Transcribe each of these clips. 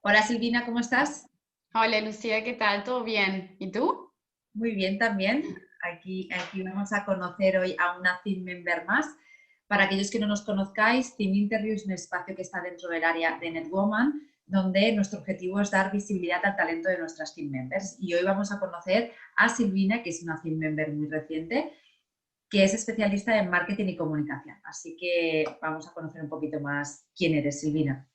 Hola Silvina, ¿cómo estás? Hola Lucía, ¿qué tal? ¿Todo bien? ¿Y tú? Muy bien también. Aquí vamos a conocer hoy a una team member más. Para aquellos que no nos conozcáis, Team Interview es un espacio que está dentro del área de NetWoman, donde nuestro objetivo es dar visibilidad al talento de nuestras team members. Y hoy vamos a conocer a Silvina, que es una team member muy reciente, que es especialista en marketing y comunicación. Así que vamos a conocer un poquito más quién eres, Silvina.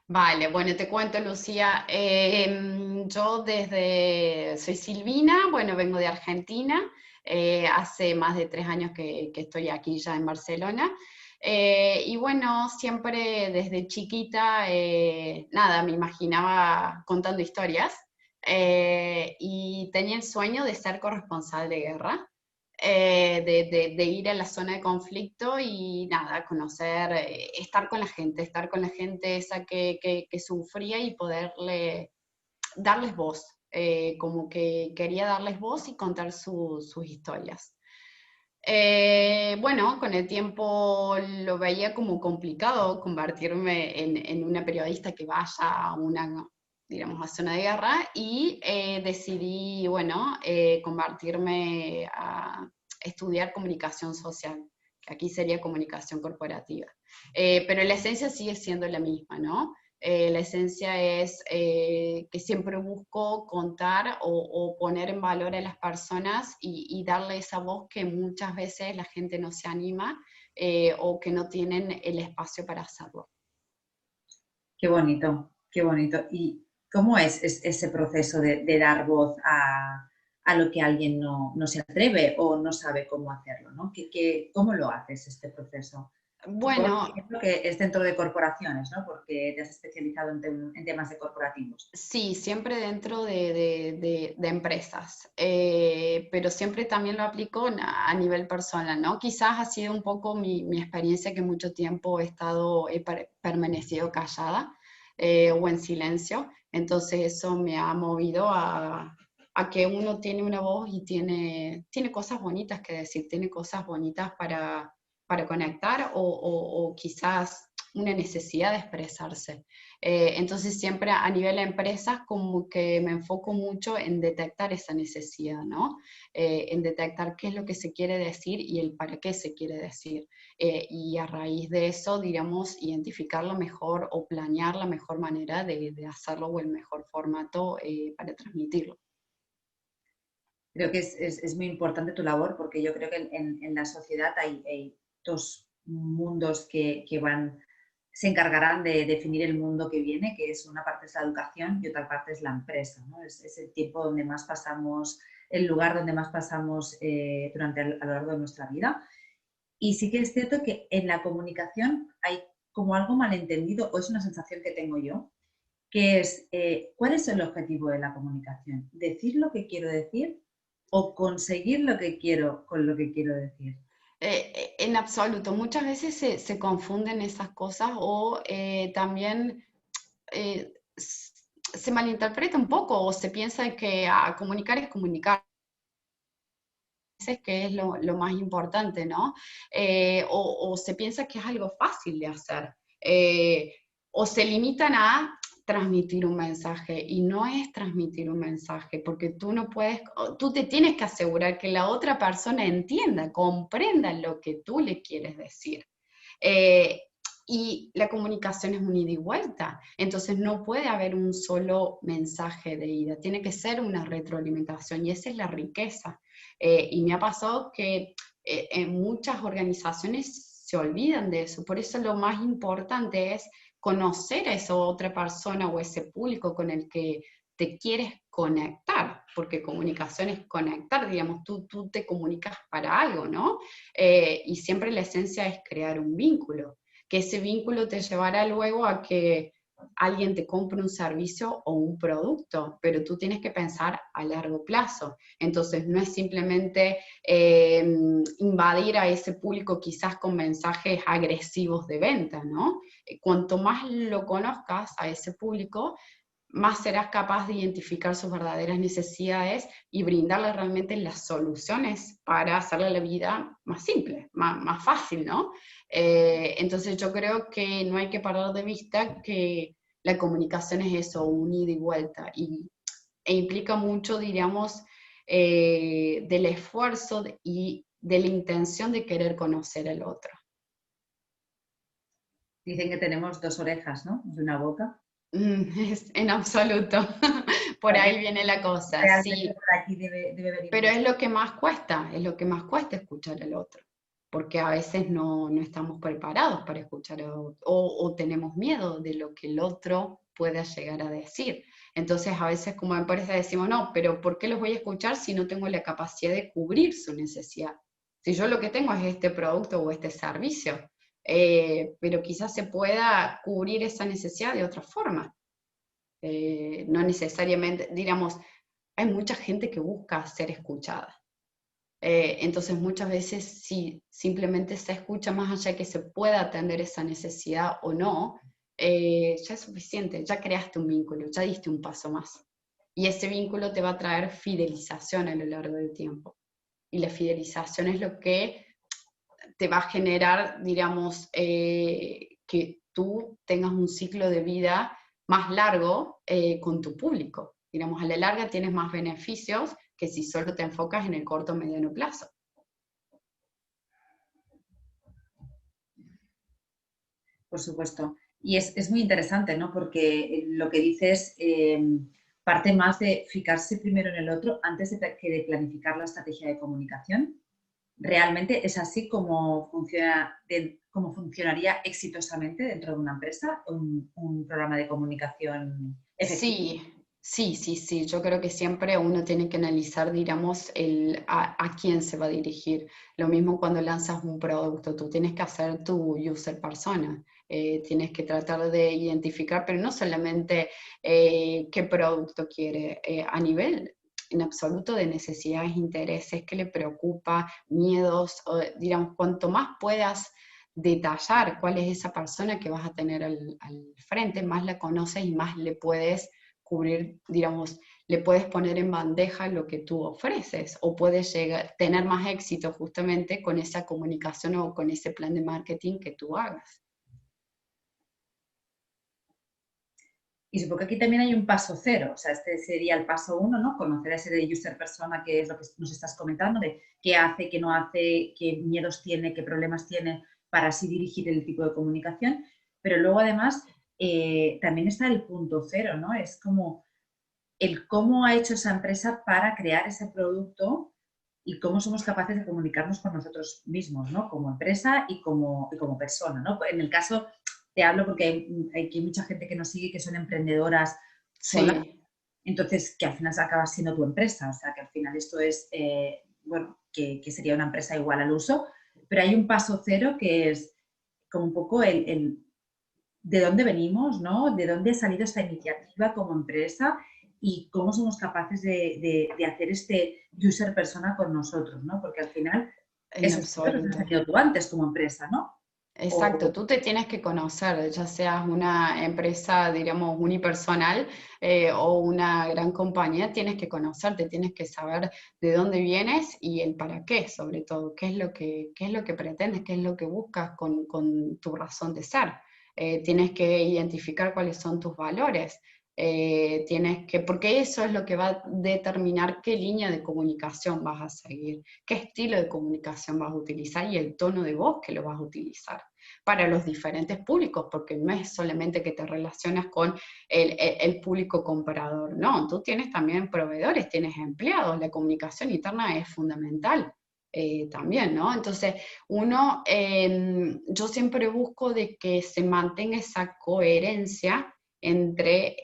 Vale, bueno, te cuento Lucía, yo soy Silvina, bueno, vengo de Argentina, hace más de 3 años que estoy aquí ya en Barcelona, y bueno, siempre desde chiquita, nada, me imaginaba contando historias, y tenía el sueño de ser corresponsal de guerra. De ir a la zona de conflicto y nada, conocer, estar con la gente esa que sufría y darles voz, como que quería darles voz y contar sus historias. Bueno, con el tiempo lo veía como complicado convertirme en una periodista que vaya a una, digamos, a zona de guerra y decidí, bueno, convertirme a estudiar comunicación social, que aquí sería comunicación corporativa. Pero la esencia sigue siendo la misma, ¿no? La esencia es que siempre busco contar o poner en valor a las personas y darle esa voz que muchas veces la gente no se anima o que no tienen el espacio para hacerlo. Qué bonito, qué bonito. ¿Y cómo es ese proceso de dar voz a lo que alguien no se atreve o no sabe cómo hacerlo, ¿no? ¿Cómo lo haces este proceso? Supongo, por Bueno, ejemplo, que es dentro de corporaciones, ¿no? Porque te has especializado en temas de corporativos. sí, siempre dentro de empresas, pero siempre también lo aplico a nivel personal, ¿no? Quizás ha sido un poco mi experiencia que mucho tiempo he permanecido callada o en silencio, entonces eso me ha movido a que uno tiene una voz y tiene cosas bonitas que decir, tiene cosas bonitas para conectar o quizás una necesidad de expresarse. Entonces siempre a nivel de empresas como que me enfoco mucho en detectar esa necesidad, ¿no? En detectar qué es lo que se quiere decir y el para qué se quiere decir. Y a raíz de eso, digamos, identificar la mejor o planear la mejor manera de hacerlo o el mejor formato para transmitirlo. Creo que es muy importante tu labor porque yo creo que en la sociedad hay dos mundos que se encargarán de definir el mundo que viene, que es una parte es la educación y otra parte es la empresa, ¿no? Es el tiempo donde más pasamos, el lugar donde más pasamos a lo largo de nuestra vida. Y sí que es cierto que en la comunicación hay como algo malentendido, o es una sensación que tengo yo, que es, ¿cuál es el objetivo de la comunicación? ¿Decir lo que quiero decir o conseguir lo que quiero con lo que quiero decir? En absoluto, muchas veces se confunden esas cosas o también se malinterpreta un poco o se piensa que comunicar es comunicar, que es lo más importante, ¿no? O se piensa que es algo fácil de hacer, o se limitan a transmitir un mensaje y no es transmitir un mensaje porque tú no puedes, tú te tienes que asegurar que la otra persona entienda, comprenda lo que tú le quieres decir. Eh, y la comunicación es un ida y vuelta, entonces no puede haber un solo mensaje de ida, tiene que ser una retroalimentación y esa es la riqueza. Y me ha pasado que en muchas organizaciones se olvidan de eso, por eso lo más importante es conocer a esa otra persona o ese público con el que te quieres conectar, porque comunicación es conectar, digamos, tú te comunicas para algo, ¿no? Y siempre la esencia es crear un vínculo, que ese vínculo te llevará luego a que alguien te compre un servicio o un producto, pero tú tienes que pensar a largo plazo. Entonces, no es simplemente invadir a ese público quizás con mensajes agresivos de venta, ¿no? Cuanto más lo conozcas a ese público, más serás capaz de identificar sus verdaderas necesidades y brindarle realmente las soluciones para hacerle la vida más simple, más fácil, ¿no? Entonces yo creo que no hay que perder de vista que La comunicación es eso, un ida y vuelta, e implica mucho, diríamos, del esfuerzo y de la intención de querer conocer al otro. Dicen que tenemos dos orejas, ¿no? De una boca. En absoluto, por Vale. ahí viene la cosa, Realmente sí, por aquí debe venir pero mucho. es lo que más cuesta, es lo que más cuesta escuchar al otro, porque a veces no estamos preparados para escuchar al otro, o tenemos miedo de lo que el otro pueda llegar a decir. Entonces a veces como empresa decimos, no, pero ¿por qué los voy a escuchar si no tengo la capacidad de cubrir su necesidad? Si yo lo que tengo es este producto o este servicio, pero quizás se pueda cubrir esa necesidad de otra forma. No necesariamente, digamos, hay mucha gente que busca ser escuchada. Entonces muchas veces si simplemente se escucha más allá de que se pueda atender esa necesidad o no, ya es suficiente, ya creaste un vínculo, ya diste un paso más. Y ese vínculo te va a traer fidelización a lo largo del tiempo. Y la fidelización es lo que te va a generar, digamos, que tú tengas un ciclo de vida más largo con tu público. Digamos, a la larga tienes más beneficios que si solo te enfocas en el corto o mediano plazo. Por supuesto. Y es muy interesante, ¿no? Porque lo que dices parte más de fijarse primero en el otro antes que de planificar la estrategia de comunicación. ¿Realmente es así como cómo funcionaría exitosamente dentro de una empresa un programa de comunicación efectivo? Sí, sí, sí, sí. Yo creo que siempre uno tiene que analizar, digamos, a quién se va a dirigir. Lo mismo cuando lanzas un producto, tú tienes que hacer tu user persona. Tienes que tratar de identificar, pero no solamente qué producto quiere, a nivel en absoluto de necesidades, intereses, qué le preocupa, miedos, digamos, cuanto más puedas detallar cuál es esa persona que vas a tener al frente, más la conoces y más le puedes cubrir, digamos, le puedes poner en bandeja lo que tú ofreces o puedes tener más éxito justamente con esa comunicación o con ese plan de marketing que tú hagas. Y supongo que aquí también hay un paso cero, o sea, este sería el paso uno, ¿no? Conocer a ese de user persona, que es lo que nos estás comentando, de qué hace, qué no hace, qué miedos tiene, qué problemas tiene, para así dirigir el tipo de comunicación. Pero luego, además, también está el punto cero, ¿no? Es como el cómo ha hecho esa empresa para crear ese producto y cómo somos capaces de comunicarnos con nosotros mismos, ¿no? Como empresa y como persona, ¿no? En el caso, te hablo porque hay mucha gente que nos sigue que son emprendedoras solas, Sí, entonces que al final se acaba siendo tu empresa, o sea, que al final esto es, bueno, que sería una empresa igual al uso, pero hay un paso cero que es como un poco el de dónde venimos, ¿no? De dónde ha salido esta iniciativa como empresa y cómo somos capaces de hacer este user persona con nosotros, ¿no? Porque al final en esos pasos los has absoluto. tenido tú antes como empresa, ¿no? Exacto, O, tú te tienes que conocer, ya seas una empresa, diríamos, unipersonal o una gran compañía, tienes que conocerte, tienes que saber de dónde vienes y el para qué, sobre todo, qué es lo que pretendes, qué es lo que buscas con tu razón de ser. Tienes que identificar cuáles son tus valores, porque eso es lo que va a determinar qué línea de comunicación vas a seguir, qué estilo de comunicación vas a utilizar y el tono de voz que lo vas a utilizar para los diferentes públicos, porque no es solamente que te relacionas con el público comprador, no, tú tienes también proveedores, tienes empleados, la comunicación interna es fundamental. También, ¿no? Entonces, yo siempre busco de que se mantenga esa coherencia entre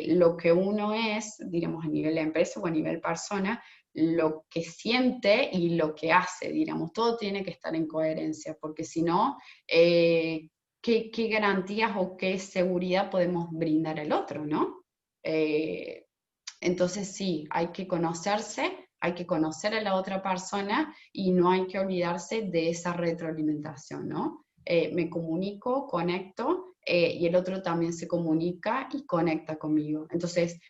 lo que uno es, digamos, a nivel de empresa o a nivel persona, lo que siente y lo que hace, digamos, todo tiene que estar en coherencia, porque si no, ¿qué garantías o qué seguridad podemos brindar al otro, ¿no? Eh, entonces sí, hay que conocerse, hay que conocer a la otra persona y no hay que olvidarse de esa retroalimentación, ¿no? Me comunico, conecto y el otro también se comunica y conecta conmigo. Entonces,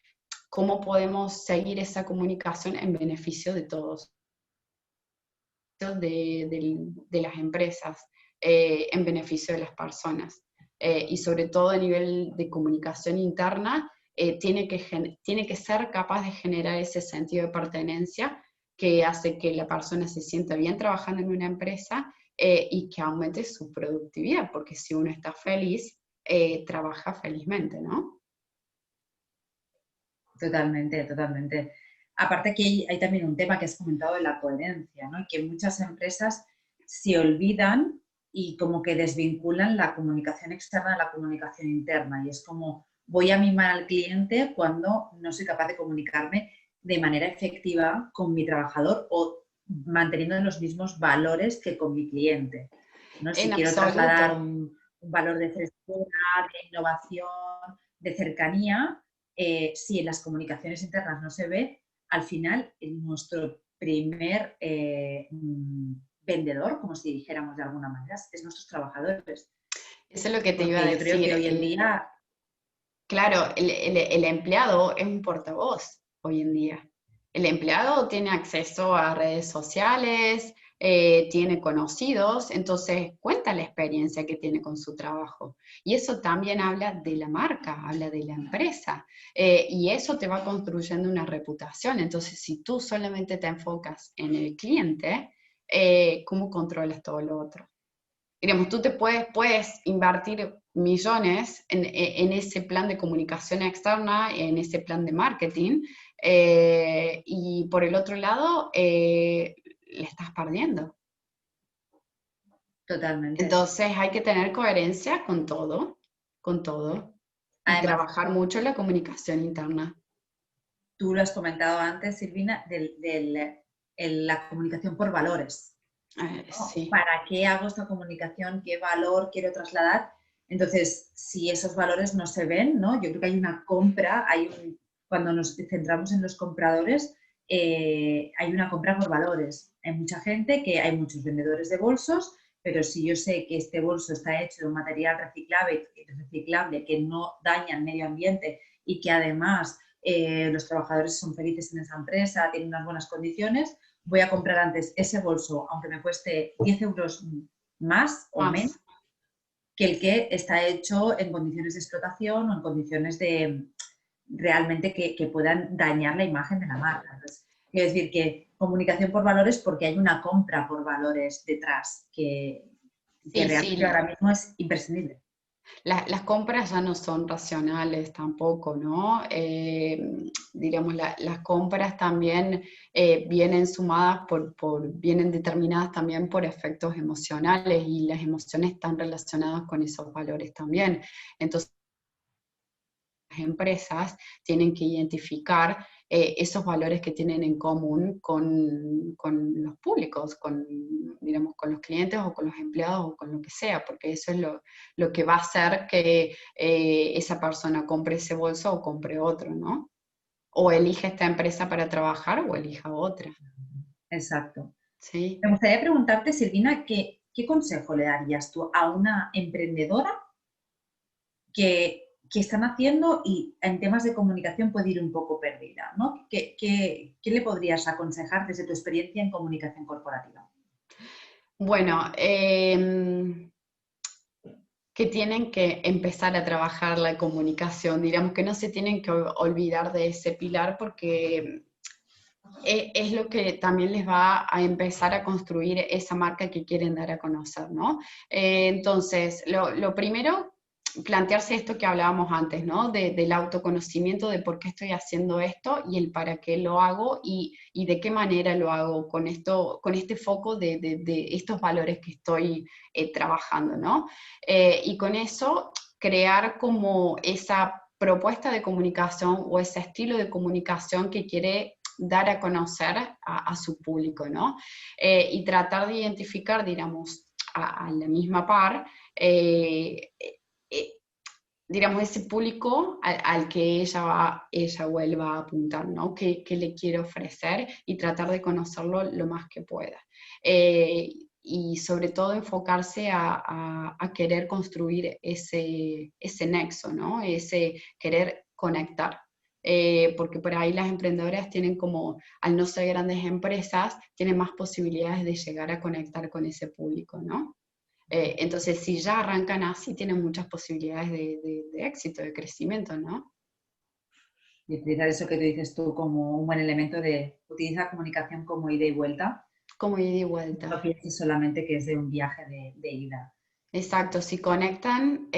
¿cómo podemos seguir esa comunicación en beneficio de todos? De las empresas, en beneficio de las personas. y sobre todo a nivel de comunicación interna, tiene que ser capaz de generar ese sentido de pertenencia que hace que la persona se sienta bien trabajando en una empresa y que aumente su productividad, porque si uno está feliz, trabaja felizmente, ¿no? Totalmente, totalmente. Aparte que hay también un tema que has comentado de la coherencia, ¿no? Que muchas empresas se olvidan y como que desvinculan la comunicación externa de la comunicación interna. Y es como voy a mimar al cliente cuando no soy capaz de comunicarme de manera efectiva con mi trabajador o manteniendo los mismos valores que con mi cliente, ¿no? En Si quiero trasladar absoluto. un valor de frescura, de innovación, de cercanía, si en las comunicaciones internas no se ve, al final nuestro primer vendedor, como si dijéramos de alguna manera, es nuestros trabajadores. Eso es lo que te iba a Porque yo creo que decir. hoy en día, Claro, el empleado es un portavoz hoy en día. El empleado tiene acceso a redes sociales, tiene conocidos, entonces cuenta la experiencia que tiene con su trabajo. Y eso también habla de la marca, habla de la empresa. Y eso te va construyendo una reputación. Entonces, si tú solamente te enfocas en el cliente, ¿cómo controlas todo lo otro? Digamos, tú te puedes invertir millones en ese plan de comunicación externa, en ese plan de marketing, y por el otro lado, le estás perdiendo. totalmente. Entonces hay que tener coherencia con todo, y Además, trabajar mucho en la comunicación interna. tú lo has comentado antes, Silvina, la comunicación por valores. ¿No? Sí, ¿Para qué hago esta comunicación? ¿Qué valor quiero trasladar? Entonces, si esos valores no se ven, ¿no? Yo creo que hay una compra, cuando nos centramos en los compradores, hay una compra por valores. Hay mucha gente hay muchos vendedores de bolsos, pero si yo sé que este bolso está hecho de un material reciclable que no daña el medio ambiente y que además los trabajadores son felices en esa empresa, tienen unas buenas condiciones, voy a comprar antes ese bolso, aunque me cueste 10 euros más o menos, más. que el que está hecho en condiciones de explotación o en condiciones de realmente que puedan dañar la imagen de la marca. Entonces, quiero decir que comunicación por valores porque hay una compra por valores detrás que Sí, realmente sí, ahora mismo es imprescindible. las compras ya no son racionales tampoco, ¿no? Digamos, las compras también vienen sumadas vienen determinadas también por efectos emocionales y las emociones están relacionadas con esos valores también. Entonces, las empresas tienen que identificar esos valores que tienen en común con los públicos, digamos, con los clientes o con los empleados o con lo que sea, porque eso es lo que va a hacer que esa persona compre ese bolso o compre otro, ¿no? O elija esta empresa para trabajar o elija otra, Exacto. ¿sí? Me gustaría preguntarte, Silvina, ¿qué consejo le darías tú a una emprendedora que están haciendo y en temas de comunicación puede ir un poco perdida, ¿no? ¿Qué le podrías aconsejar desde tu experiencia en comunicación corporativa? Bueno, que tienen que empezar a trabajar la comunicación, digamos que no se tienen que olvidar de ese pilar porque es lo que también les va a empezar a construir esa marca que quieren dar a conocer, ¿no? Entonces, lo primero, plantearse esto que hablábamos antes, ¿no? Del autoconocimiento de por qué estoy haciendo esto y el para qué lo hago y de qué manera lo hago con esto, con este foco de estos valores que estoy trabajando, ¿no? Y con eso crear como esa propuesta de comunicación o ese estilo de comunicación que quiere dar a conocer a su público, ¿no? Y tratar de identificar, digamos, a la misma par, eh, digamos, ese público al que ella vuelva a apuntar, ¿no? ¿Qué le quiere ofrecer? Y tratar de conocerlo lo más que pueda. Y sobre todo enfocarse a querer construir ese nexo, ¿no? Ese querer conectar. Porque por ahí las emprendedoras tienen como, al no ser grandes empresas, tienen más posibilidades de llegar a conectar con ese público, ¿no? Entonces, si ya arrancan así, tienen muchas posibilidades de éxito, de crecimiento, ¿no? Y utilizar eso que tú dices tú como un buen elemento de utilizar comunicación como ida y vuelta. Como ida y No vuelta. pienses solamente que es de un viaje de ida. Exacto, si conectan,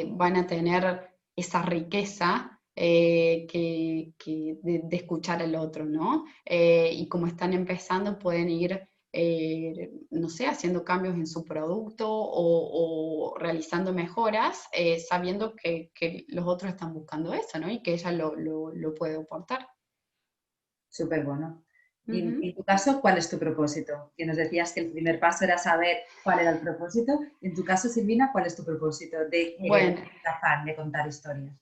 van a tener esa riqueza de escuchar al otro, ¿no? Y como están empezando, pueden ir, no sé, haciendo cambios en su producto o realizando mejoras, sabiendo que los otros están buscando eso, ¿no? Y que ella lo puede aportar. Súper bueno. Y Ujú. en tu caso, ¿cuál es tu propósito? Que nos decías que el primer paso era saber cuál era el propósito. En tu caso, Silvina, ¿cuál es tu propósito de querer Bueno, afán de contar historias?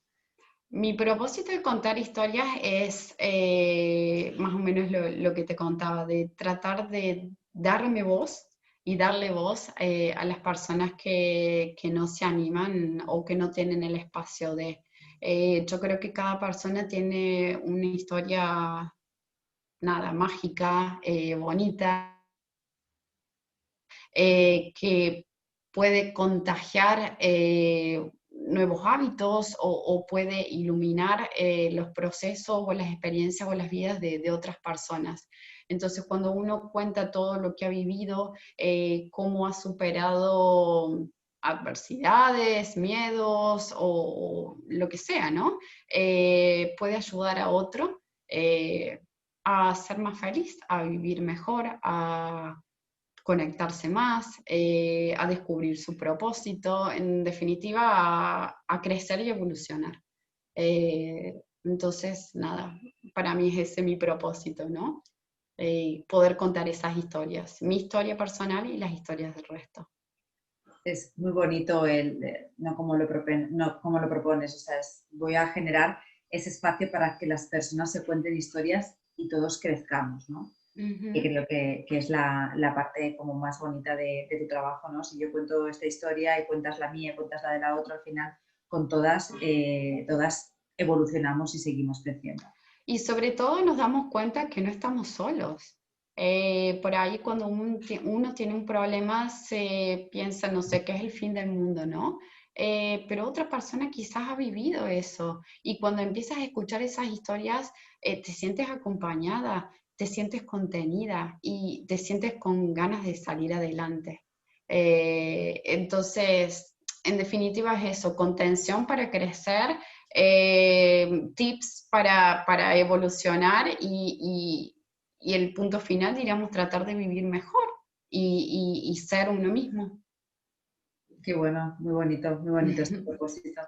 mi propósito de contar historias es más o menos lo que te contaba, de tratar de darme voz y darle voz a las personas que no se animan o que no tienen el espacio de. Yo creo que cada persona tiene una historia, nada, mágica, bonita, que puede contagiar nuevos hábitos o puede iluminar los procesos o las experiencias o las vidas de otras personas. Entonces, cuando uno cuenta todo lo que ha vivido, cómo ha superado adversidades, miedos o lo que sea, ¿no? Puede ayudar a otro a ser más feliz, a vivir mejor, a conectarse más, a descubrir su propósito, en definitiva, a crecer y evolucionar. Entonces, nada, para mí es ese mi propósito, ¿no? Poder contar esas historias, mi historia personal y las historias del resto. Es muy bonito no, como no como lo propones, o sea, voy a generar ese espacio para que las personas se cuenten historias y todos crezcamos, ¿no? Que Ujú. creo que es la parte como más bonita de tu trabajo, ¿no? Si yo cuento esta historia y cuentas la mía, cuentas la de la otra, al final con todas evolucionamos y seguimos creciendo. Y sobre todo nos damos cuenta que no estamos solos. Por ahí cuando uno tiene un problema se piensa, no sé, que es el fin del mundo, ¿no? Pero otra persona quizás ha vivido eso y cuando empiezas a escuchar esas historias te sientes acompañada, te sientes contenida y te sientes con ganas de salir adelante. Entonces, en definitiva es eso, contención para crecer, tips para evolucionar y el punto final, diríamos, tratar de vivir mejor y ser uno mismo. Qué bueno, muy bonito este propósito.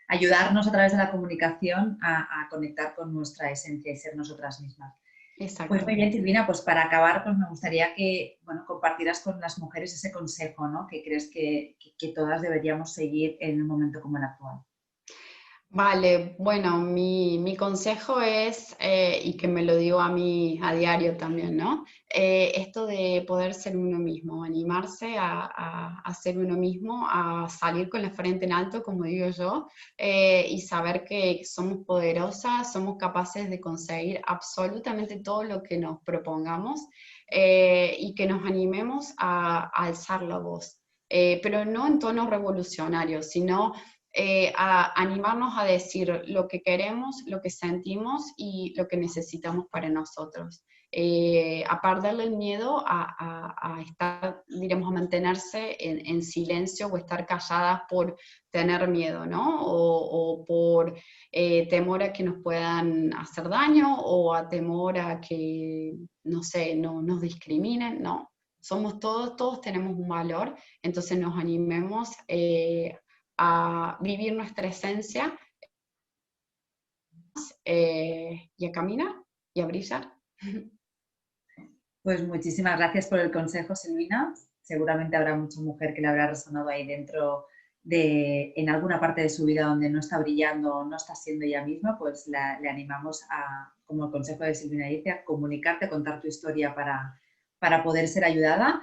Ayudarnos a través de la comunicación a conectar con nuestra esencia y ser nosotras mismas. Pues Exacto. muy bien, Silvina, pues para acabar, pues me gustaría que compartieras con las mujeres ese consejo, ¿no? Que crees que todas deberíamos seguir en un momento como el actual. Vale, bueno, mi consejo es, y que me lo digo a mí a diario también, ¿no? Esto de poder ser uno mismo, animarse a ser uno mismo, a salir con la frente en alto, como digo yo, y saber que somos poderosas, somos capaces de conseguir absolutamente todo lo que nos propongamos y que nos animemos a alzar la voz. Pero no en tono revolucionario, sino a animarnos a decir lo que queremos, lo que sentimos y lo que necesitamos para nosotros. A perderle el miedo a estar, diremos, a mantenerse en silencio o estar calladas por tener miedo, ¿no? O por temor a que nos puedan hacer daño o a temor a que, no sé, no nos discriminen, no. Somos todos tenemos un valor, entonces nos animemos a vivir nuestra esencia y a caminar y a brillar. Pues muchísimas gracias por el consejo, Silvina. Seguramente habrá mucha mujer que le habrá resonado ahí dentro en alguna parte de su vida donde no está brillando o no está siendo ella misma, pues le animamos como el consejo de Silvina dice, a comunicarte, a contar tu historia para poder ser ayudada.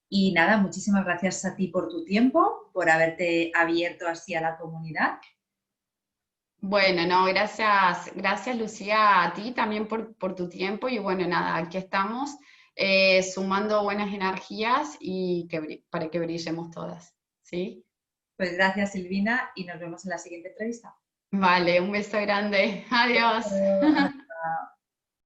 Y nada, muchísimas gracias a ti por tu tiempo, por haberte abierto así a la comunidad. Bueno, no, gracias Lucía a ti también por tu tiempo y bueno, nada, aquí estamos sumando buenas energías y para que brillemos todas. ¿sí? Pues gracias, Silvina, y nos vemos en la siguiente entrevista. Vale, un beso grande. Adiós. Hasta